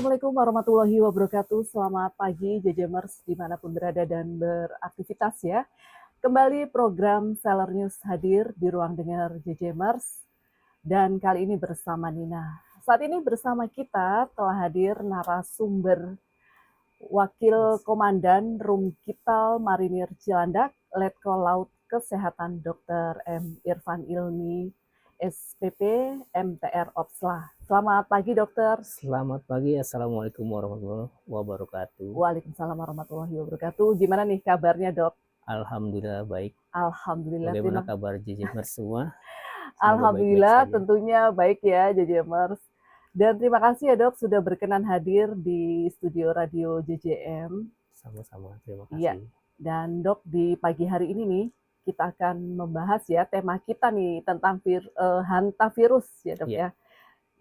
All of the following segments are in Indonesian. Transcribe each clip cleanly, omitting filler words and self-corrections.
Assalamualaikum warahmatullahi wabarakatuh. Selamat pagi Jejemers dimanapun berada dan beraktivitas ya. Kembali program Seller News hadir di ruang dengar Jejemers dan kali ini bersama Nina. Saat ini bersama kita telah hadir narasumber Wakil Komandan Rumkital Marinir Cilandak, Letkol Laut Kesehatan Dr. M. Irfan Ilmi, SPP MTR Opsla. Selamat pagi dokter. Selamat pagi, Assalamualaikum warahmatullahi wabarakatuh. Waalaikumsalam warahmatullahi wabarakatuh. Gimana nih kabarnya dok? Alhamdulillah baik. Alhamdulillah. Bagaimana kabar JJMers semua? Alhamdulillah tentunya baik ya JJMers. Dan terima kasih ya dok sudah berkenan hadir di studio radio JJM. Sama-sama, terima kasih. Iya. Dan dok di pagi hari ini nih kita akan membahas ya tema kita nih tentang hantavirus ya dok ya.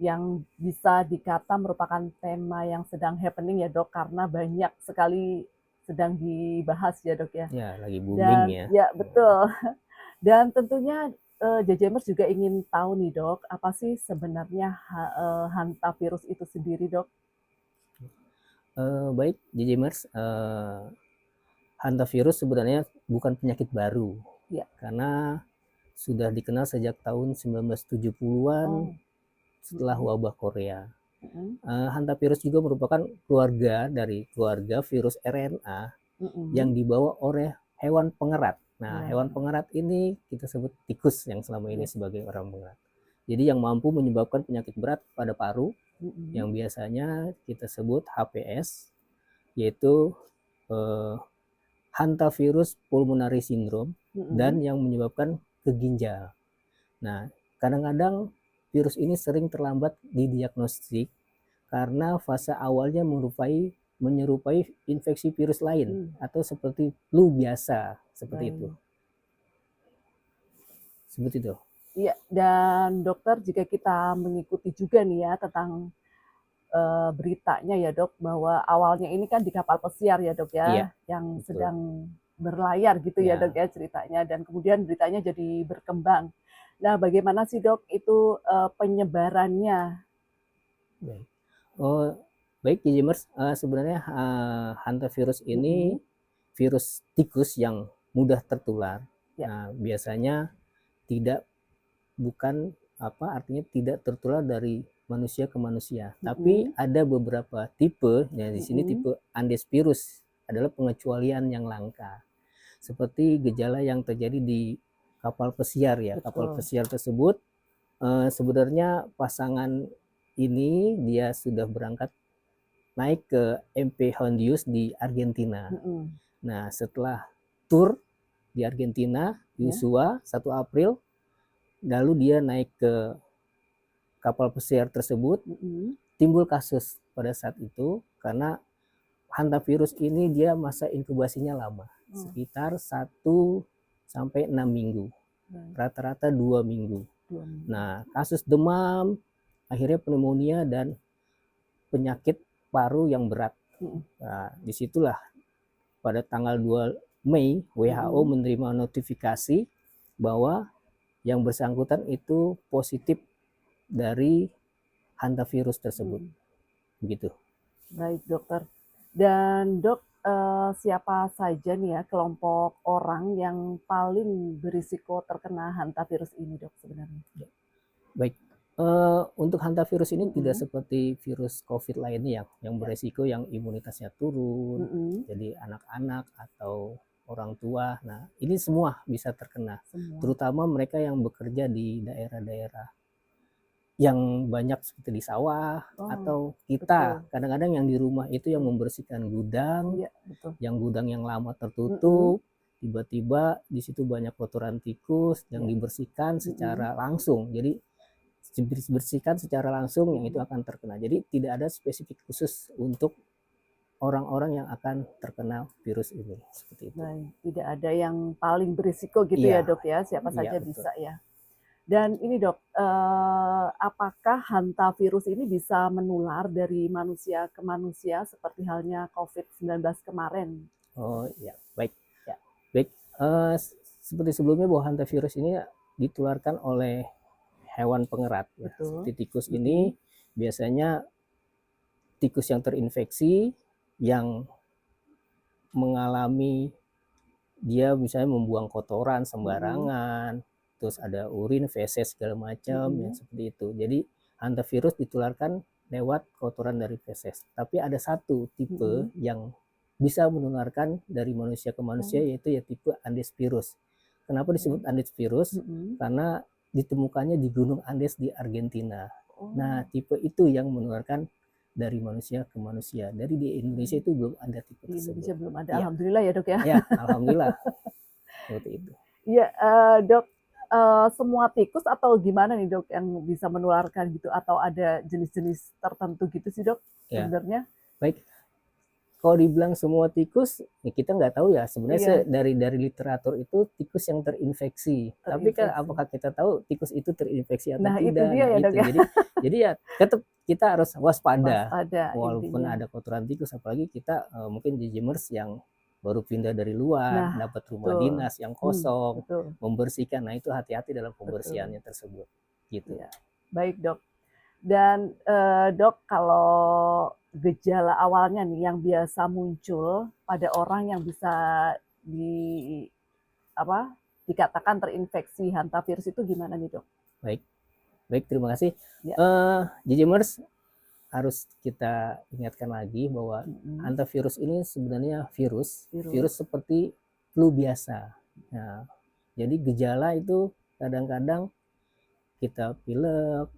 Yang bisa dikata merupakan tema yang sedang happening ya dok, karena banyak sekali sedang dibahas ya dok ya. Ya, lagi booming ya. Ya betul. Dan tentunya JJMers juga ingin tahu nih dok, apa sih sebenarnya hantavirus itu sendiri dok? Baik JJMers, hantavirus sebenarnya bukan penyakit baru. Ya. Karena sudah dikenal sejak tahun 1970-an. Setelah wabah Korea. Hantavirus juga merupakan keluarga dari keluarga virus RNA yang dibawa oleh hewan pengerat. Nah, hewan pengerat ini kita sebut tikus yang selama ini sebagai orang pengerat. Jadi yang mampu menyebabkan penyakit berat pada paru yang biasanya kita sebut HPS, yaitu hantavirus pulmonary syndrome dan yang menyebabkan ke ginjal. Nah, kadang-kadang virus ini sering terlambat didiagnostik karena fase awalnya menyerupai infeksi virus lain atau seperti flu biasa seperti itu. Seperti itu. Iya, dan dokter jika kita mengikuti juga nih ya tentang beritanya ya dok, bahwa awalnya ini kan di kapal pesiar ya dok ya, yang betul. Sedang berlayar gitu ya dok ya ceritanya, dan kemudian beritanya jadi berkembang. Nah, bagaimana sih dok itu penyebarannya? Baik. Baik JJMers, sebenarnya hantavirus ini virus tikus yang mudah tertular. Nah, biasanya artinya tidak tertular dari manusia ke manusia. Tapi ada beberapa tipe, ya di sini tipe Andes-virus adalah pengecualian yang langka. Seperti gejala yang terjadi di kapal pesiar ya. Betul. Kapal pesiar tersebut sebenarnya pasangan ini dia sudah berangkat naik ke MP Hondius di Argentina. Nah, setelah tur di Argentina di Ushuaia 1 April, lalu dia naik ke kapal pesiar tersebut, timbul kasus pada saat itu karena hantavirus ini dia masa inkubasinya lama, sekitar 1 sampai 6 minggu, rata-rata 2 minggu. Nah, kasus demam, akhirnya pneumonia dan penyakit paru yang berat. Nah, disitulah pada tanggal 2 Mei WHO menerima notifikasi bahwa yang bersangkutan itu positif dari hantavirus tersebut. Begitu. Baik dokter. Dan dok, siapa saja nih ya kelompok orang yang paling berisiko terkena hantavirus ini dok sebenarnya? Baik, untuk hantavirus ini tidak seperti virus COVID lainnya yang beresiko yang imunitasnya turun, jadi anak-anak atau orang tua. Nah, ini semua bisa terkena, terutama mereka yang bekerja di daerah-daerah yang banyak seperti di sawah atau kita kadang-kadang yang di rumah itu yang membersihkan gudang, yang gudang yang lama tertutup, tiba-tiba di situ banyak kotoran tikus yang dibersihkan secara langsung. Jadi dibersihkan secara langsung yang itu akan terkena. Jadi tidak ada spesifik khusus untuk orang-orang yang akan terkena virus ini seperti itu. Baik, tidak ada yang paling berisiko gitu ya dok ya, siapa saja bisa ya. Dan ini dok, apakah hantavirus ini bisa menular dari manusia ke manusia seperti halnya COVID-19 kemarin? Oh iya, baik. Ya. Baik, seperti sebelumnya bahwa hantavirus ini ditularkan oleh hewan pengerat. Ya. Seperti tikus ini biasanya tikus yang terinfeksi, yang mengalami dia misalnya membuang kotoran sembarangan, terus ada urin, feses segala macam yang seperti itu. Jadi hantavirus ditularkan lewat kotoran dari feses. Tapi ada satu tipe yang bisa menularkan dari manusia ke manusia, yaitu ya tipe Andes-virus. Kenapa disebut Andes-virus? Karena ditemukannya di Gunung Andes di Argentina. Nah, tipe itu yang menularkan dari manusia ke manusia. Dari di Indonesia itu belum ada tipe Di tersebut. Indonesia belum ada, Ya. alhamdulillah ya dok ya. Ya, alhamdulillah. Seperti itu. Iya, dok, semua tikus atau gimana nih dok yang bisa menularkan gitu? Atau ada jenis-jenis tertentu gitu sih dok Ya. sebenarnya? Baik, kalau dibilang semua tikus, ya kita nggak tahu ya sebenarnya. Iya. dari literatur itu tikus yang terinfeksi. Tapi kan apakah kita tahu tikus itu terinfeksi atau Nah, tidak? itu dia ya dok ya. Jadi ya tetap kita harus waspada. Waspada Walaupun intinya. ada kotoran tikus, apalagi kita mungkin jejemers yang baru pindah dari luar, Nah, dapat rumah betul. dinas yang kosong, Betul. membersihkan. Nah, itu hati-hati dalam pembersihannya tersebut. Gitu. Ya. Baik dok. Dan dok, kalau gejala awalnya nih yang biasa muncul pada orang yang bisa dikatakan terinfeksi hantavirus itu gimana nih dok? Baik, terima kasih. Ya. Jejemers, harus kita ingatkan lagi bahwa hantavirus ini sebenarnya virus seperti flu biasa. Nah, jadi gejala itu kadang-kadang kita pilek,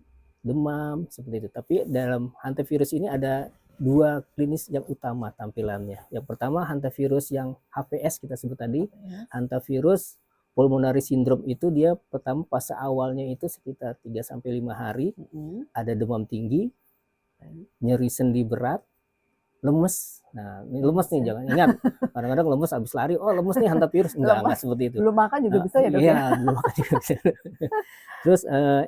demam, seperti itu. Tapi dalam hantavirus ini ada dua klinis yang utama tampilannya. Yang pertama hantavirus yang HPS kita sebut tadi, hantavirus pulmonary syndrome itu dia pertama fase awalnya itu sekitar 3-5 hari, ada demam tinggi, nyeri sendi berat, lemes. Nah, ini lemes nih, jangan ingat kadang-kadang lemes habis lari, oh lemes nih hantavirus. Enggak seperti itu. Belum makan juga bisa ya dok ya? Iya, belum makan juga bisa. Terus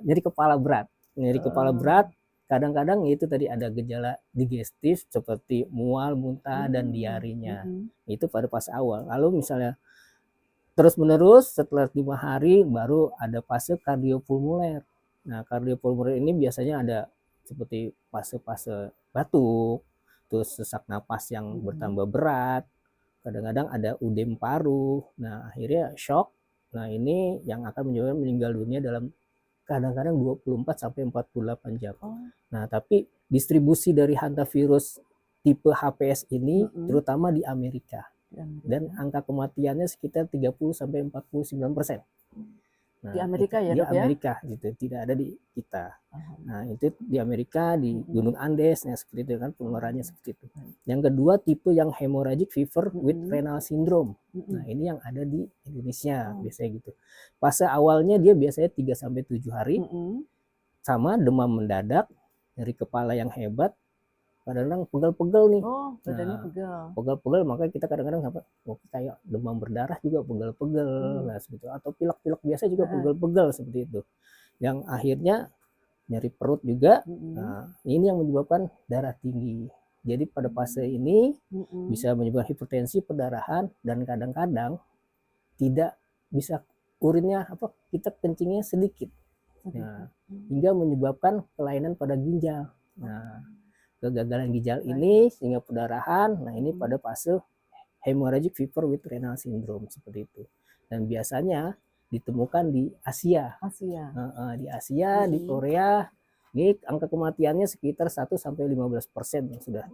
nyeri kepala berat. Nyeri kepala berat kadang-kadang itu tadi ada gejala digestif seperti mual, muntah, dan diarinya. Itu pada fase awal. Lalu misalnya terus-menerus setelah 5 hari baru ada fase kardiopulmoner. Nah, kardiopulmoner ini biasanya ada seperti fase-fase batuk, terus sesak napas yang bertambah berat, kadang-kadang ada udem paru. Nah, akhirnya shock. Nah, ini yang akan menyebabkan meninggal dunia dalam kadang-kadang 24-48 jam. Nah, tapi distribusi dari hantavirus tipe HPS ini terutama di Amerika. Dan angka kematiannya sekitar 30-49%. Nah, di Amerika ya dok ya? Di Amerika gitu, tidak ada di kita. Nah, itu di Amerika, di Gunung Andes, nah seperti itu kan penularannya seperti itu. Yang kedua tipe yang hemorrhagic fever with renal syndrome. Nah, ini yang ada di Indonesia biasanya gitu. Fase awalnya dia biasanya 3-7 hari, sama demam mendadak, nyeri kepala yang hebat, kadang-kadang pegel-pegel nih. Badannya pegel. Pegel-pegel, makanya kita kadang-kadang sampai kayak demam berdarah juga pegel-pegel, nah seperti itu. Atau pilek-pilek biasa juga pegel-pegel seperti itu. Yang akhirnya nyeri perut juga. Nah, ini yang menyebabkan darah tinggi. Jadi pada fase ini bisa menyebabkan hipertensi, perdarahan, dan kadang-kadang tidak bisa urinnya kita kencingnya sedikit. Nah, hingga menyebabkan kelainan pada ginjal. Nah, kegagalan ginjal ini sehingga perdarahan. Nah, ini pada fase hemorrhagic fever with renal syndrome seperti itu. Dan biasanya ditemukan di Asia. Di Asia, di Korea. Ini angka kematiannya sekitar 1-15% yang sudah.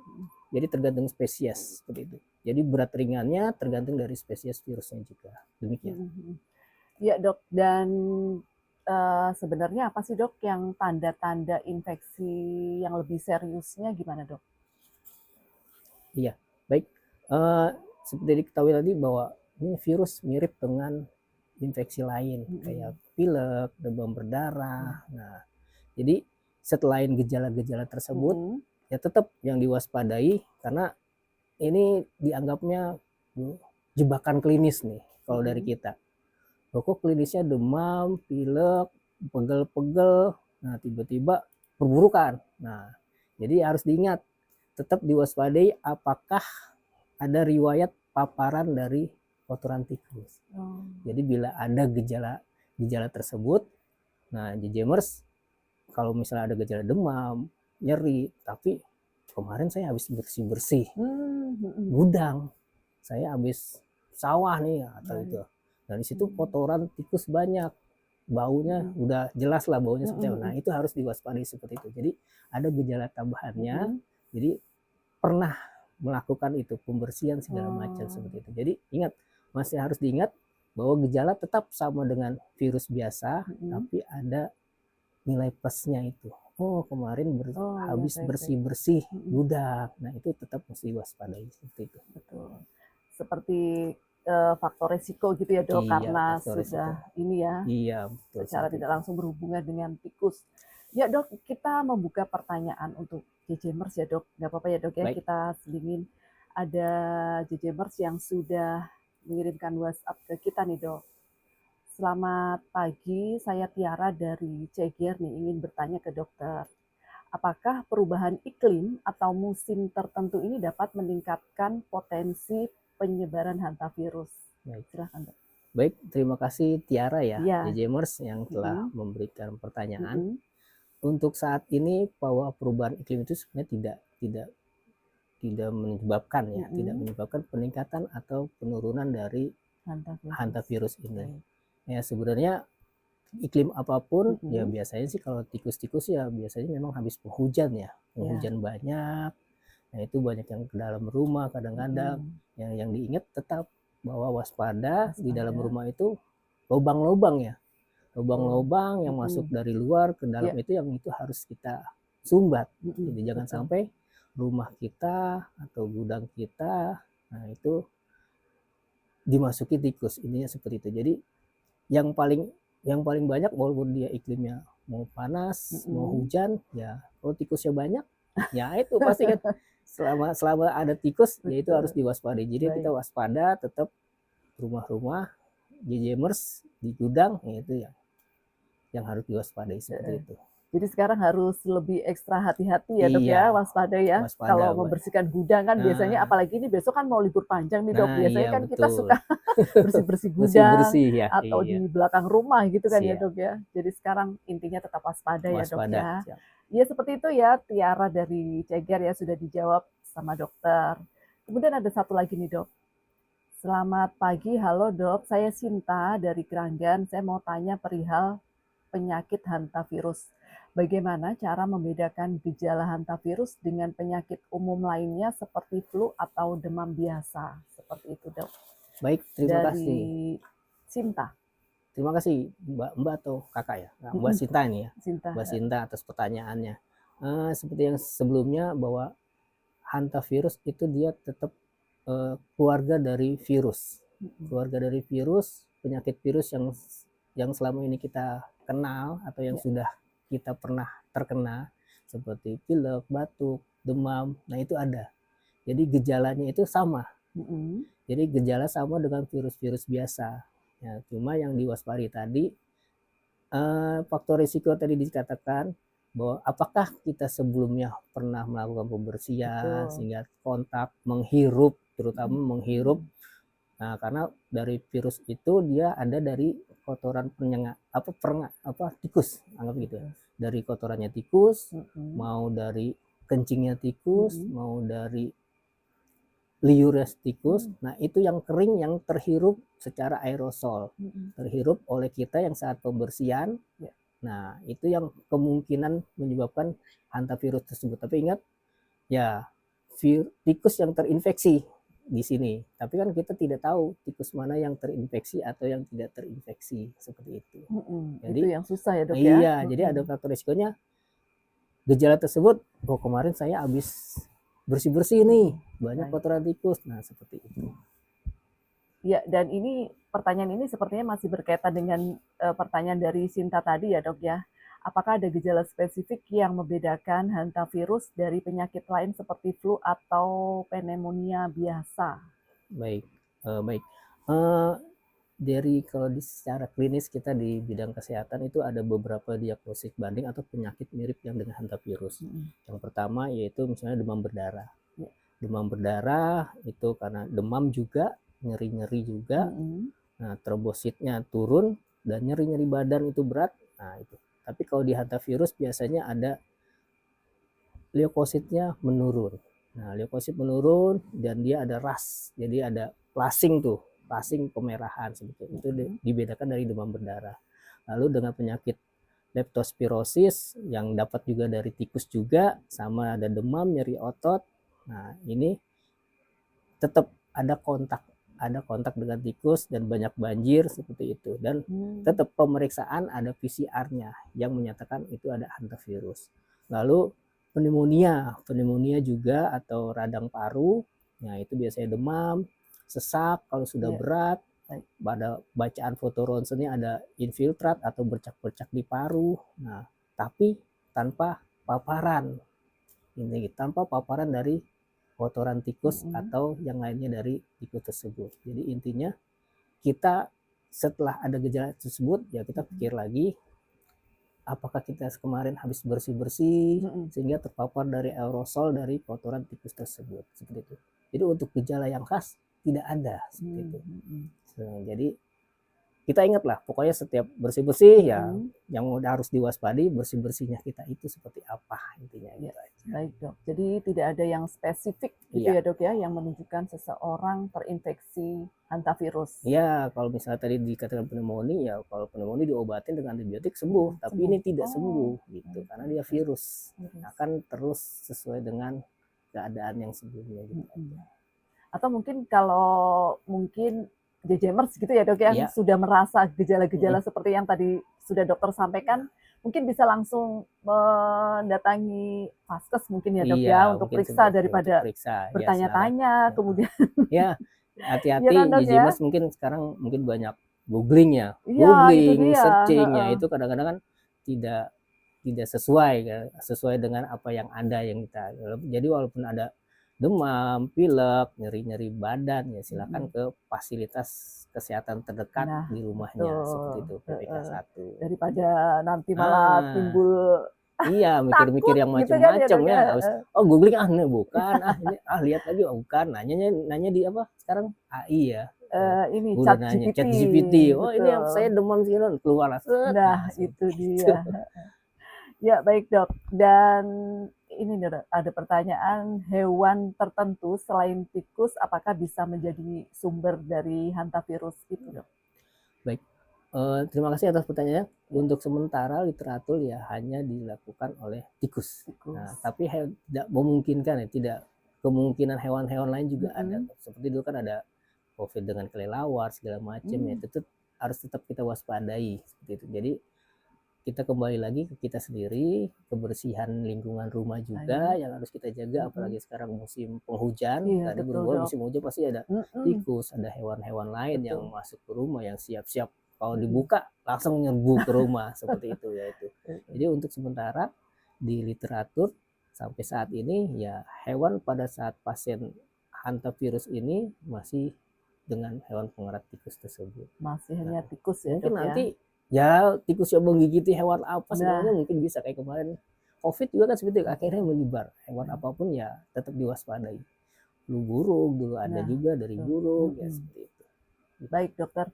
Jadi tergantung spesies seperti itu. Jadi berat ringannya tergantung dari spesies virusnya juga. Demikian. Iya dok, dan sebenarnya apa sih dok yang tanda-tanda infeksi yang lebih seriusnya gimana dok? Iya, baik. Seperti diketahui tadi bahwa ini virus mirip dengan infeksi lain, kayak pilek, demam berdarah. Nah, jadi selain gejala-gejala tersebut, ya tetap yang diwaspadai karena ini dianggapnya jebakan klinis nih kalau dari kita. Kok klinisnya demam, pilek, pegel-pegel, nah tiba-tiba perburukan. Nah, jadi harus diingat, tetap diwaspadai apakah ada riwayat paparan dari kotoran tikus. Jadi bila ada gejala tersebut, nah jejemers kalau misalnya ada gejala demam, nyeri, tapi kemarin saya habis bersih-bersih Mhm. gudang, saya habis sawah nih atau Baik. itu. Dan di situ kotoran tikus banyak, baunya udah jelas lah baunya seperti apa. Nah, itu harus diwaspadai seperti itu. Jadi ada gejala tambahannya. Jadi pernah melakukan itu pembersihan segala macam seperti itu. Jadi ingat, masih harus diingat bahwa gejala tetap sama dengan virus biasa, tapi ada nilai plusnya itu. Oh, kemarin Oh ya, habis baik baik. bersih-bersih gudang. Nah, itu tetap mesti waspadai seperti itu. Betul. Seperti faktor resiko gitu ya dok, Iya, karena faktor resiko. sudah ini ya Iya, betul secara seperti tidak itu. langsung berhubungan dengan tikus. Ya dok, kita membuka pertanyaan untuk JJMers ya dok, nggak apa-apa ya dok ya, Baik, kita selingin. Ada JJMers yang sudah mengirimkan WhatsApp ke kita nih dok. Selamat pagi, saya Tiara dari Ceger nih, ingin bertanya ke dokter. Apakah perubahan iklim atau musim tertentu ini dapat meningkatkan potensi penyebaran hantavirus? baik. Silahkan dok. Baik, terima kasih Tiara ya, Iya. JJMers yang telah memberikan pertanyaan. Mm-mm. Untuk saat ini bahwa perubahan iklim itu sebenarnya tidak menyebabkan ya, tidak menyebabkan peningkatan atau penurunan dari hantavirus ini. Ya sebenarnya iklim apapun ya biasanya sih kalau tikus-tikus ya biasanya memang habis penghujan ya, penghujan banyak. Nah itu banyak yang ke dalam rumah kadang-kadang. Yang diingat tetap bahwa waspada di dalam rumah itu lubang-lubang ya, lubang-lubang yang masuk dari luar ke dalam itu yang itu harus kita sumbat. Jadi jangan sampai rumah kita atau gudang kita nah itu dimasuki tikus, ininya seperti itu. Jadi yang paling banyak walaupun dia iklimnya mau panas mau hujan ya kalau tikusnya banyak ya itu pasti kan selama ada tikus ya itu harus diwaspadai. Jadi kita waspada tetap rumah-rumah JJMers di gudang ya itu yang harus diwaspadai seperti itu. Jadi sekarang harus lebih ekstra hati-hati ya dok ya, waspada ya. Kalau membersihkan gudang kan biasanya, apalagi ini besok kan mau libur panjang nih dok. Biasanya kan kita suka bersih-bersih gudang ya, atau di belakang rumah gitu kan ya Siap. dok ya. Jadi sekarang intinya tetap waspada ya dok ya. Siap. Ya seperti itu ya, Tiara dari Ceger ya sudah dijawab sama dokter. Kemudian ada satu lagi nih dok. Selamat pagi, halo dok. Saya Sinta dari Keranggan. Saya mau tanya perihal penyakit hantavirus. Bagaimana cara membedakan gejala hantavirus dengan penyakit umum lainnya seperti flu atau demam biasa? Seperti itu dok. Baik, terima dari kasih. Sinta. Terima kasih Mbak atau kakak ya, Mbak Sinta ini ya. Sinta. Mbak Sinta atas pertanyaannya. Seperti yang sebelumnya bahwa hantavirus itu dia tetap keluarga dari virus. Keluarga dari virus, penyakit virus yang selama ini kita kenal atau yang sudah kita pernah terkena seperti pilek, batuk, demam. Nah, itu ada. Jadi gejalanya itu sama. Jadi gejala sama dengan virus-virus biasa. Ya, cuma yang diwaspadai tadi faktor risiko tadi dikatakan bahwa apakah kita sebelumnya pernah melakukan pembersihan sehingga kontak menghirup terutama menghirup. Nah, karena dari virus itu dia ada dari kotoran tikus, anggap gitu ya. Dari kotorannya tikus, mau dari kencingnya tikus, mau dari liurnya tikus. Nah, itu yang kering yang terhirup secara aerosol. Terhirup oleh kita yang saat pembersihan. Nah, itu yang kemungkinan menyebabkan hantavirus tersebut. Tapi ingat, ya tikus yang terinfeksi di sini. Tapi kan kita tidak tahu tikus mana yang terinfeksi atau yang tidak terinfeksi seperti itu. Jadi itu yang susah ya dok ya. Iya, jadi ada faktor risikonya. Gejala tersebut, oh kemarin saya habis bersih-bersih nih, banyak kotoran tikus. Nah, seperti itu. Ya, dan ini pertanyaan ini sepertinya masih berkaitan dengan pertanyaan dari Sinta tadi ya dok ya. Apakah ada gejala spesifik yang membedakan hantavirus dari penyakit lain seperti flu atau pneumonia biasa? Baik. Dari kalau secara klinis kita di bidang kesehatan itu ada beberapa diagnosis banding atau penyakit mirip yang dengan hantavirus. Yang pertama yaitu misalnya demam berdarah. Demam berdarah itu karena demam juga, nyeri-nyeri juga. Nah, trombositnya turun dan nyeri-nyeri badan itu berat. Nah, itu. Tapi kalau di hantavirus biasanya ada leukositnya menurun. Nah, leukosit menurun dan dia ada ras, jadi ada flushing tuh, flushing kemerahan sebetulnya. Itu dibedakan dari demam berdarah. Lalu dengan penyakit leptospirosis yang dapat juga dari tikus juga, sama ada demam, nyeri otot. Nah, ini tetap ada kontak dengan tikus dan banyak banjir seperti itu, dan tetap pemeriksaan ada PCR-nya yang menyatakan itu ada hantavirus. Lalu pneumonia juga atau radang paru, nah itu biasanya demam, sesak kalau sudah berat. Pada bacaan foto ronsennya ada infiltrat atau bercak-bercak di paru. Nah, tapi tanpa paparan. Ini tanpa paparan dari kotoran tikus atau yang lainnya dari tikus tersebut. Jadi intinya kita setelah ada gejala tersebut ya kita pikir lagi apakah kita kemarin habis bersih-bersih sehingga terpapar dari aerosol dari kotoran tikus tersebut, seperti itu. Jadi untuk gejala yang khas tidak ada seperti itu. Jadi kita ingatlah pokoknya setiap bersih-bersih ya yang udah harus diwaspadi bersih-bersihnya kita itu seperti apa intinya gitu aja. Baik dok, jadi tidak ada yang spesifik gitu ya dok ya yang menunjukkan seseorang terinfeksi hantavirus. Iya, kalau misalnya tadi dikatakan pneumonia ya kalau pneumonia diobatin dengan antibiotik sembuh, tapi ini tidak sembuh gitu karena dia virus akan terus sesuai dengan keadaan yang sebelumnya gitu aja. Atau mungkin kalau Jejemers gitu ya dok ya, sudah merasa gejala-gejala seperti yang tadi sudah dokter sampaikan, mungkin bisa langsung mendatangi vaskes mungkin ya dok ya untuk periksa daripada bertanya-tanya kemudian. Ya, hati-hati Jejemers mungkin sekarang mungkin banyak googling ya, googling, searching ya itu kadang-kadang kan tidak sesuai dengan apa yang ada yang kita. Jadi walaupun ada demam, pilek, nyeri-nyeri badan ya silakan ke fasilitas kesehatan terdekat di rumahnya seperti itu PPK 1. Daripada nanti malah timbul iya mikir-mikir yang macam-macam ya. Harus googling ini bukan, ini lihat lagi bukan, nanya di apa sekarang AI ya. Ini chat GPT. Oh ini saya demam segini keluar lah. Nah itu dia. Ya baik dok, dan ini ada pertanyaan, hewan tertentu selain tikus apakah bisa menjadi sumber dari hantavirus itu dok? Baik, terima kasih atas pertanyaannya. Untuk sementara literatur ya hanya dilakukan oleh tikus. Nah, tapi tidak memungkinkan ya, tidak kemungkinan hewan-hewan lain juga ada. Seperti dulu kan ada COVID dengan kelelawar segala macam ya, harus tetap kita waspadai seperti itu. Jadi kita kembali lagi ke kita sendiri, kebersihan lingkungan rumah juga yang harus kita jaga, apalagi sekarang musim penghujan. Tadi berhubung musim hujan pasti ada tikus, ada hewan-hewan lain yang masuk ke rumah yang siap-siap kalau dibuka langsung nyerbu ke rumah seperti itu ya itu. Jadi untuk sementara di literatur sampai saat ini ya hewan pada saat pasien hantavirus ini masih dengan hewan pengerat tikus tersebut. Masih hanya tikus ya mungkin dok nanti ya tikus yang menggigiti hewan apa sebenarnya mungkin bisa kayak kemarin COVID juga kan seperti itu akhirnya menyebar hewan apapun ya tetap diwaspadai. Flu burung dulu ada juga dari burung ya seperti itu. Baik dokter,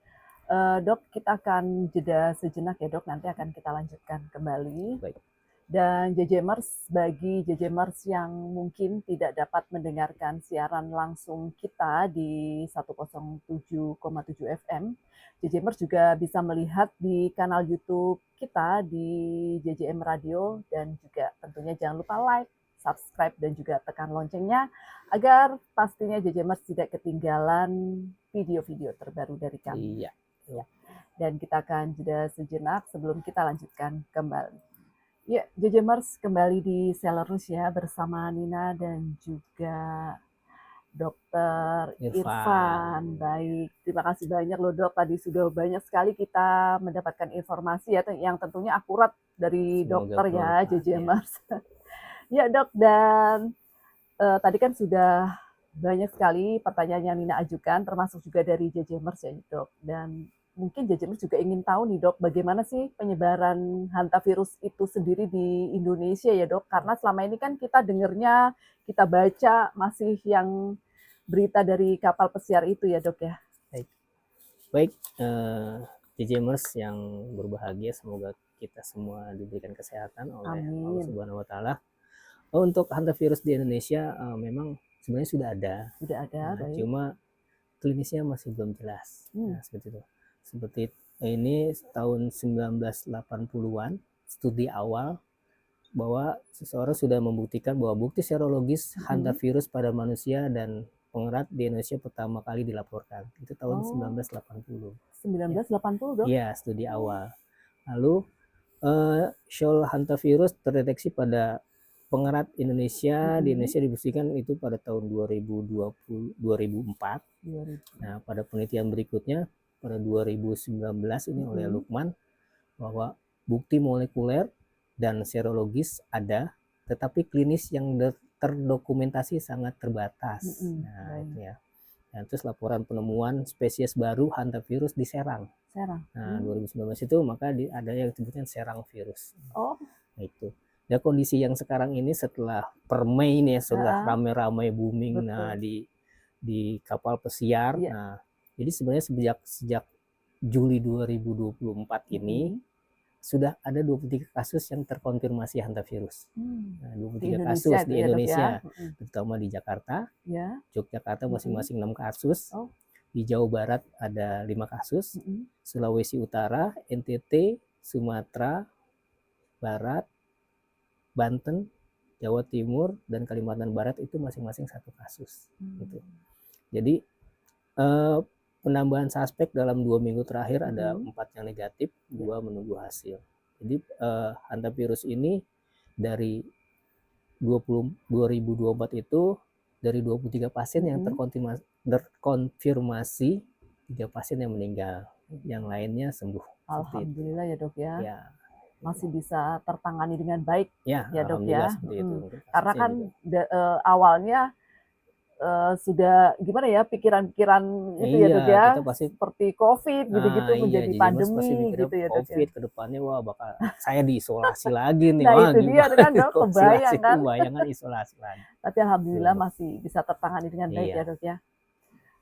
dok kita akan jeda sejenak ya dok, nanti akan kita lanjutkan kembali. Baik. Dan bagi Jejemers yang mungkin tidak dapat mendengarkan siaran langsung kita di 107,7 FM, Jejemers juga bisa melihat di kanal YouTube kita di JJM Radio dan juga tentunya jangan lupa like, subscribe dan juga tekan loncengnya agar pastinya Jejemers tidak ketinggalan video-video terbaru dari kami. Iya. Dan kita akan jeda sejenak sebelum kita lanjutkan kembali. Ya, Jejemers kembali di Selerus ya bersama Nina dan juga Dokter Irfan. Baik, terima kasih banyak loh dok. Tadi sudah banyak sekali kita mendapatkan informasi ya yang tentunya akurat dari dokter ya Jejemers. Ya dok, dan tadi kan sudah banyak sekali pertanyaan yang Nina ajukan termasuk juga dari Jejemers ya dok. Dan mungkin Jejemers juga ingin tahu nih dok, bagaimana sih penyebaran hantavirus itu sendiri di Indonesia ya dok? Karena selama ini kan kita dengarnya, kita baca masih yang berita dari kapal pesiar itu ya dok ya. Baik, Jejemers yang berbahagia, semoga kita semua diberikan kesehatan oleh Allah Subhanahu Wa Taala. Untuk hantavirus di Indonesia memang sebenarnya sudah ada. Sudah ada, baik. Cuma klinisnya masih belum jelas. Nah, seperti itu. Seperti ini tahun 1980-an, studi awal bahwa seseorang sudah membuktikan bahwa bukti serologis hantavirus pada manusia dan pengerat di Indonesia pertama kali dilaporkan. Itu tahun 1980. 1980 dok? Iya, studi awal. Lalu shoal hantavirus terdeteksi pada pengerat Indonesia di Indonesia dibersihkan itu pada tahun 2004. Nah, pada penelitian berikutnya pada 2019 ini oleh Lukman bahwa bukti molekuler dan serologis ada, tetapi klinis yang terdokumentasi sangat terbatas. Nah, itu ya. Dan terus laporan penemuan spesies baru hantavirus di Serang. Nah, 2019 itu maka ada yang disebutnya serang virus. Nah, itu. Ya kondisi yang sekarang ini setelah per Mei ini ya, sudah ramai-ramai booming. Nah, di kapal pesiar. Nah, jadi sebenarnya sejak Juli 2024 ini sudah ada 23 kasus yang terkonfirmasi hantavirus. Nah, 23 kasus di Indonesia, terutama di Jakarta, Yogyakarta masing-masing 6 kasus. Di Jawa Barat ada 5 kasus, Sulawesi Utara, NTT, Sumatera Barat, Banten, Jawa Timur, dan Kalimantan Barat itu masing-masing 1 kasus. Gitu. Jadi penambahan suspek dalam 2 minggu terakhir ada 4 yang negatif, 2 menunggu hasil. Jadi hantavirus ini dari 2024 itu dari 23 pasien yang terkonfirmasi 3 pasien yang meninggal, yang lainnya sembuh. Alhamdulillah ya dok ya. Masih bisa tertangani dengan baik ya dok ya. Karena kan awalnya sudah gimana ya pikiran-pikiran itu ya dok ya, seperti COVID gitu-gitu menjadi pandemi gitu ya dok ya. COVID kedepannya wah bakal saya diisolasi lagi nih. Nah itu dia kan dok, kebayang kan. Kebayangan isolasi lagi. Tapi alhamdulillah masih bisa tertangani dengan baik ya dok ya.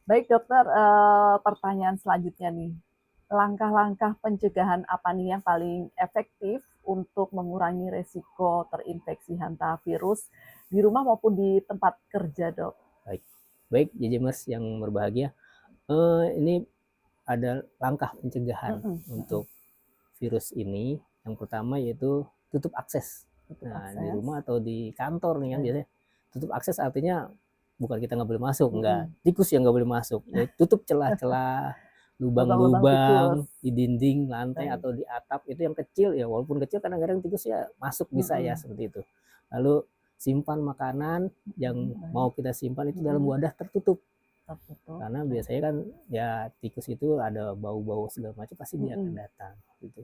Baik dokter, pertanyaan selanjutnya nih. Langkah-langkah pencegahan apa nih yang paling efektif untuk mengurangi resiko terinfeksi hantavirus di rumah maupun di tempat kerja dok? Baik JJMers yang berbahagia, ini ada langkah pencegahan untuk virus ini. Yang pertama yaitu tutup akses. Nah, di rumah atau di kantor nih kan biasanya tutup akses artinya bukan kita nggak boleh masuk, enggak, tikus yang nggak boleh masuk. Jadi tutup celah-celah, lubang-lubang di dinding, lantai atau di atap itu yang kecil ya, walaupun kecil kadang-kadang tikus ya masuk bisa ya seperti itu. Lalu simpan makanan yang mau kita simpan itu dalam wadah tertutup. Karena biasanya kan ya tikus itu ada bau-bau segala macam pasti dia akan datang gitu.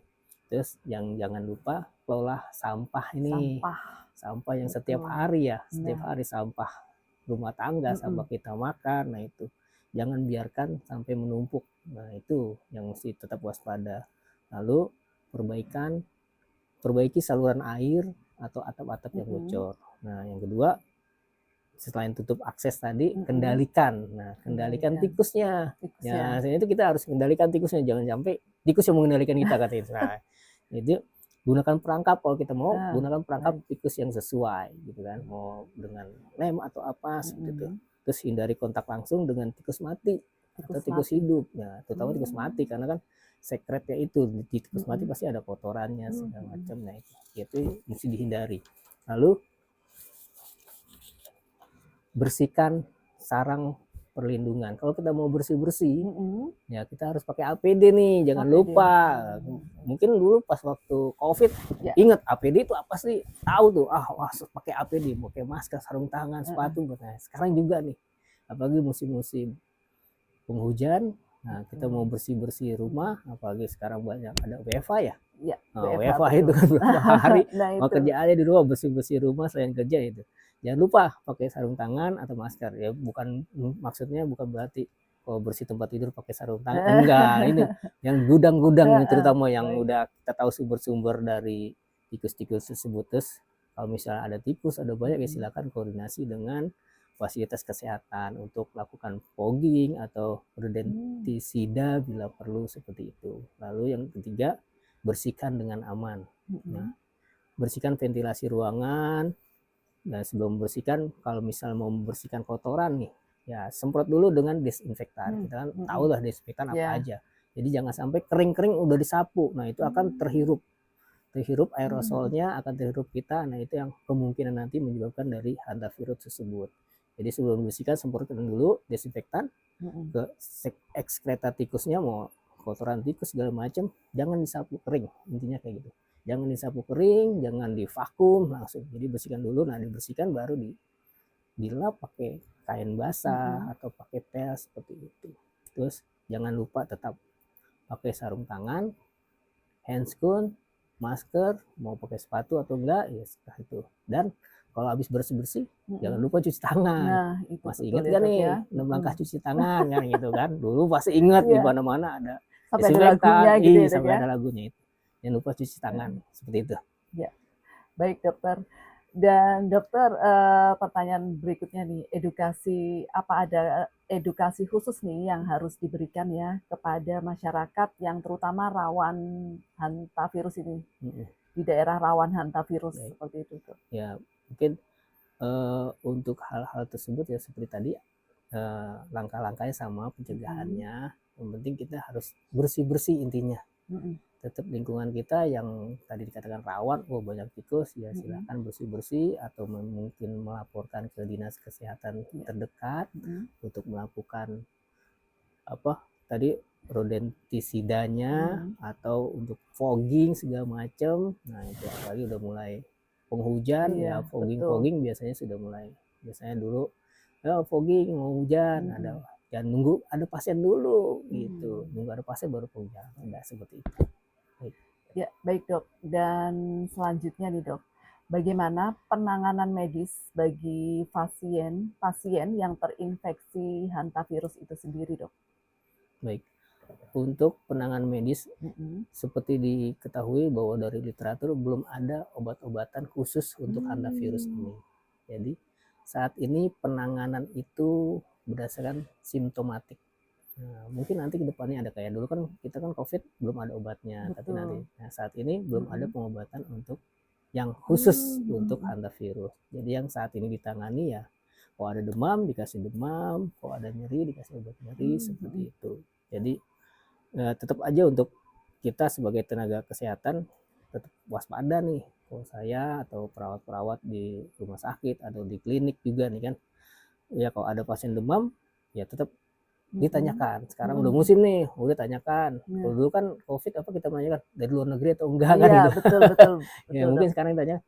Terus yang jangan lupa kelola sampah ini. Sampah yang setiap hari ya, setiap hari sampah rumah tangga, sampah kita makan, nah itu jangan biarkan sampai menumpuk. Nah itu yang mesti tetap waspada. Lalu perbaiki saluran air atau atap-atap yang bocor. Nah yang kedua, selain tutup akses tadi, kendalikan. Nah kendalikan tikusnya. Ya itu kita harus kendalikan tikusnya, jangan sampai tikus yang mengendalikan kita katanya. Nah itu gunakan perangkap kalau kita mau, gunakan perangkap tikus yang sesuai gitu kan, mau dengan lem atau apa seperti itu. Terus hindari kontak langsung dengan tikus mati atau tikus hidup. Nah terutama tikus mati karena kan sekretnya itu di tikus mati pasti ada kotorannya segala macam. Nah itu mesti dihindari. Lalu bersihkan sarang perlindungan. Kalau kita mau bersih-bersih, ya kita harus pakai APD nih, jangan lupa. Mungkin dulu pas waktu COVID, ingat APD itu apa sih? Tahu tuh, pakai APD, pakai masker, sarung tangan, sepatu. Nah, sekarang juga nih, apalagi musim-musim penghujan, nah kita mau bersih-bersih rumah, apalagi sekarang banyak ada WFH ya. WFH itu kan beberapa hari mau kerja aja di rumah, bersih-bersih rumah selain kerja itu. Jangan lupa pakai sarung tangan atau masker ya, maksudnya bukan berarti kalau bersih tempat tidur pakai sarung tangan, enggak. Ini yang gudang-gudang terutama yang udah kita tahu sumber-sumber dari tikus-tikus tersebut. Terus kalau misalnya ada tikus, ada banyak ya silakan koordinasi dengan fasilitas kesehatan untuk lakukan fogging atau rodentisida bila perlu seperti itu. Lalu yang ketiga, bersihkan dengan aman. Nah, bersihkan ventilasi ruangan, Dan sebelum membersihkan, kalau misal mau membersihkan kotoran nih, ya semprot dulu dengan desinfektan. Kita kan tahu lah desinfektan apa aja. Jadi jangan sampai kering-kering udah disapu. Nah itu akan terhirup aerosolnya, akan terhirup kita. Nah itu yang kemungkinan nanti menyebabkan dari hantavirus tersebut. Jadi sebelum membersihkan, semprotkan dulu desinfektan ke ekskreta tikusnya, mau kotoran tikus segala macam, jangan disapu kering, intinya kayak gitu. Jangan disapu kering, jangan divakum langsung. Jadi bersihkan dulu, nah dibersihkan baru dilap pakai kain basah atau pakai pel seperti itu. Terus jangan lupa tetap pakai sarung tangan, handscoon, masker, mau pakai sepatu atau enggak ya setelah itu. Dan kalau habis bersih-bersih, jangan lupa cuci tangan. Nah, itu Masih betul ingat ya, gak Dok, nih ya? 6 langkah cuci tangan kan gitu kan? Dulu pasti ingat di Iya. mana-mana ada Sampai ada desinfektan, lagunya gitu ya, Dok, sampai ya? ada lagunya itu. Jangan lupa cuci tangan, seperti itu. Ya, baik dokter. Dan dokter, pertanyaan berikutnya nih, apa ada edukasi khusus nih yang harus diberikan ya kepada masyarakat yang terutama rawan hantavirus ini, di daerah rawan hantavirus Baik. seperti itu, Dok? Ya, mungkin untuk hal-hal tersebut ya seperti tadi, langkah-langkahnya sama pencegahannya. Yang penting kita harus bersih-bersih intinya. Tetap lingkungan kita yang tadi dikatakan rawan, banyak tikus, ya silahkan bersih-bersih atau mungkin melaporkan ke dinas kesehatan terdekat untuk melakukan apa tadi rodentisidanya atau untuk fogging segala macam. Nah itu apalagi udah mulai penghujan, ya fogging biasanya sudah mulai. Biasanya dulu ya fogging mau hujan, ada jangan nunggu ada pasien dulu gitu, nunggu ada pasien baru penghujan, enggak seperti itu. Ya, baik dok. Dan selanjutnya nih dok, bagaimana penanganan medis bagi pasien yang terinfeksi hantavirus itu sendiri dok? Baik, untuk penanganan medis seperti diketahui bahwa dari literatur belum ada obat-obatan khusus untuk hantavirus ini. Jadi saat ini penanganan itu berdasarkan simptomatik. Nah, mungkin nanti ke depannya ada kayak dulu kan kita kan COVID belum ada obatnya, tapi nanti saat ini belum ada pengobatan untuk yang khusus untuk hantavirus. Jadi yang saat ini ditangani ya kalau ada demam dikasih demam, kalau ada nyeri dikasih obat nyeri, seperti itu. Jadi tetap aja untuk kita sebagai tenaga kesehatan tetap waspada nih. Kalau saya atau perawat-perawat di rumah sakit atau di klinik juga nih kan, ya kalau ada pasien demam ya tetap ditanyakan. Sekarang udah musim nih, udah tanyakan. Kalau dulu kan COVID apa kita menanyakan dari luar negeri atau enggak kan gitu. Betul. Ya mungkin sekarang tanya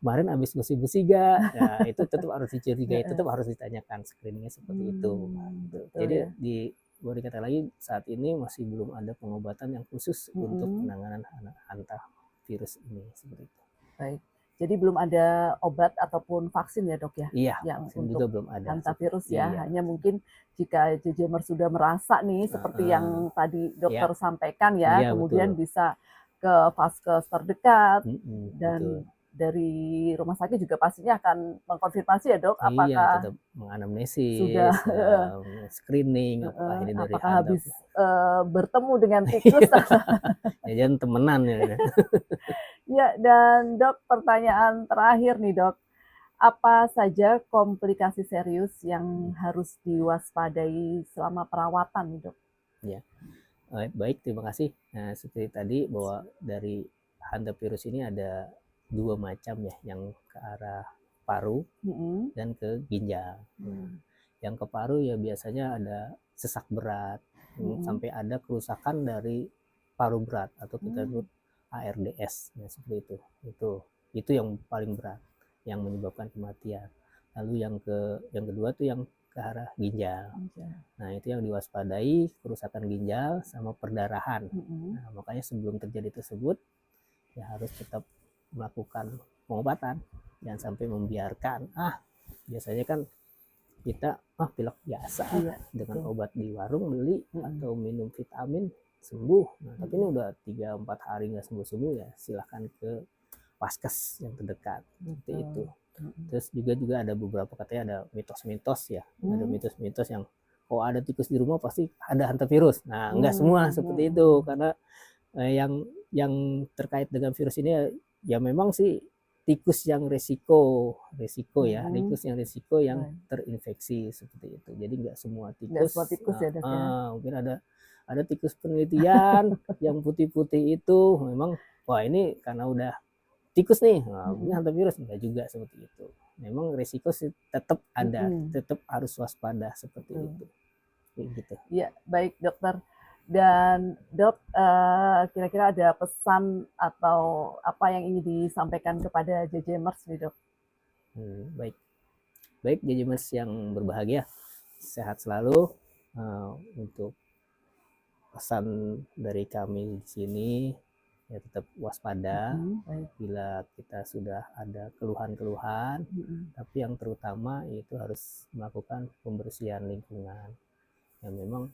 kemarin habis bersih-bersih gak? Ya itu tetap harus dicurigai, tetap harus ditanyakan, screeningnya seperti itu. Jadi boleh dikatakan lagi saat ini masih belum ada pengobatan yang khusus untuk penanganan hantavirus ini seperti itu. Baik. Jadi belum ada obat ataupun vaksin ya dok ya? Iya, yang vaksin untuk juga belum ada. hantavirus ya. Iya. Hanya mungkin jika JJMers sudah merasa nih seperti yang tadi dokter sampaikan ya, kemudian bisa ke vaskes terdekat dan dari rumah sakit juga pastinya akan mengkonfirmasi ya dok, apakah tetap menganamnesis, sudah screening, apakah ini dari apakah habis bertemu dengan tikus. Ya jangan temenan ya. Ya, dan dok, pertanyaan terakhir nih dok, apa saja komplikasi serius yang harus diwaspadai selama perawatan nih dok? Ya, baik, terima kasih. Nah, seperti tadi bahwa dari hantavirus ini ada 2 macam ya, yang ke arah paru dan ke ginjal. Yang ke paru ya biasanya ada sesak berat, sampai ada kerusakan dari paru berat atau kita sebut ARDS. Nah, seperti itu. Itu yang paling berat yang menyebabkan kematian. Lalu yang kedua tuh yang ke arah ginjal. Nah, itu yang diwaspadai, kerusakan ginjal sama perdarahan. Nah, makanya sebelum terjadi tersebut ya harus tetap melakukan pengobatan, jangan sampai membiarkan biasanya kan kita pilek biasa dengan obat di warung beli atau minum vitamin sembuh. Nah, tapi ini udah 3-4 hari nggak sembuh-sembuh ya silahkan ke vaskes yang terdekat. Seperti itu. Terus juga ada beberapa katanya ada mitos-mitos ya, ada mitos-mitos yang ada tikus di rumah pasti ada hantavirus. Nah, enggak semua seperti itu, karena yang terkait dengan virus ini ya memang sih tikus yang resiko ya, Mm-mm. tikus yang resiko yang Baik. terinfeksi seperti itu. Jadi nggak semua Nggak semua tikus, tikus ya dok ya. mungkin ada tikus penelitian yang putih-putih itu memang wah ini karena udah tikus nih, mungkin Mm-mm. hantavirus, enggak juga seperti itu. Memang resiko sih tetap ada, Mm-mm. tetap harus waspada seperti Betul. itu. Kayak gitu. Iya, baik dokter. Dan dok, kira-kira ada pesan atau apa yang ingin disampaikan kepada JJ-Mers nih dok? Baik, baik JJ-Mers yang berbahagia, sehat selalu. Untuk pesan dari kami di sini ya tetap waspada Baik. bila kita sudah ada keluhan-keluhan, tapi yang terutama itu harus melakukan pembersihan lingkungan. Ya memang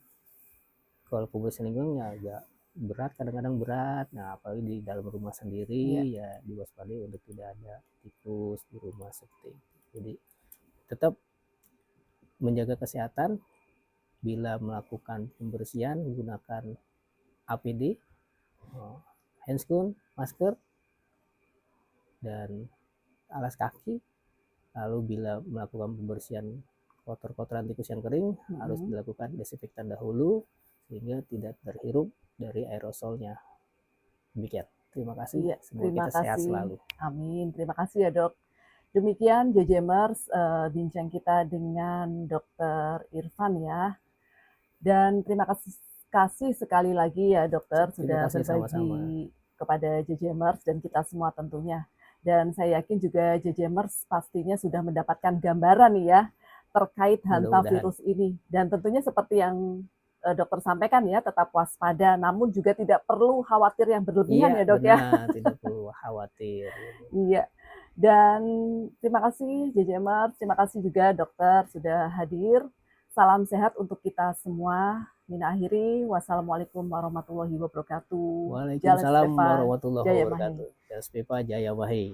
kalau pembersihan lingkungan ya agak berat, kadang-kadang berat. Nah, apalagi di dalam rumah Iya. sendiri ya diwaspadai untuk tidak ada tikus di rumah seperti itu. Jadi tetap menjaga kesehatan bila melakukan pembersihan menggunakan APD, handscoon, masker, dan alas kaki. Lalu bila melakukan pembersihan kotor-kotoran tikus yang kering harus dilakukan desinfektan dahulu sehingga tidak terhirup dari aerosolnya. Demikian. Terima kasih. Iya, Semoga terima kita sehat kasih. selalu. Amin. Terima kasih ya dok. Demikian JJ-Mers bincang kita dengan Dokter Irfan ya. Dan terima kasih sekali lagi ya dokter Terima sudah kasih sama-sama. berbagi kepada JJ-Mers dan kita semua tentunya. Dan saya yakin juga JJ-Mers pastinya sudah mendapatkan gambaran nih ya terkait Mudah-mudahan. hantavirus ini. Dan tentunya seperti yang dokter sampaikan ya, tetap waspada, namun juga tidak perlu khawatir yang berlebihan Iya, ya dok ya. benar. Tidak perlu khawatir. Iya. Dan terima kasih JJ-Mers, terima kasih juga dokter sudah hadir. Salam sehat untuk kita semua. Mina akhiri, wassalamualaikum warahmatullahi wabarakatuh. Jalan Waalaikumsalam Stefa warahmatullahi Jaya Mahe. wabarakatuh. Jalan Stefa Jaya Mahe.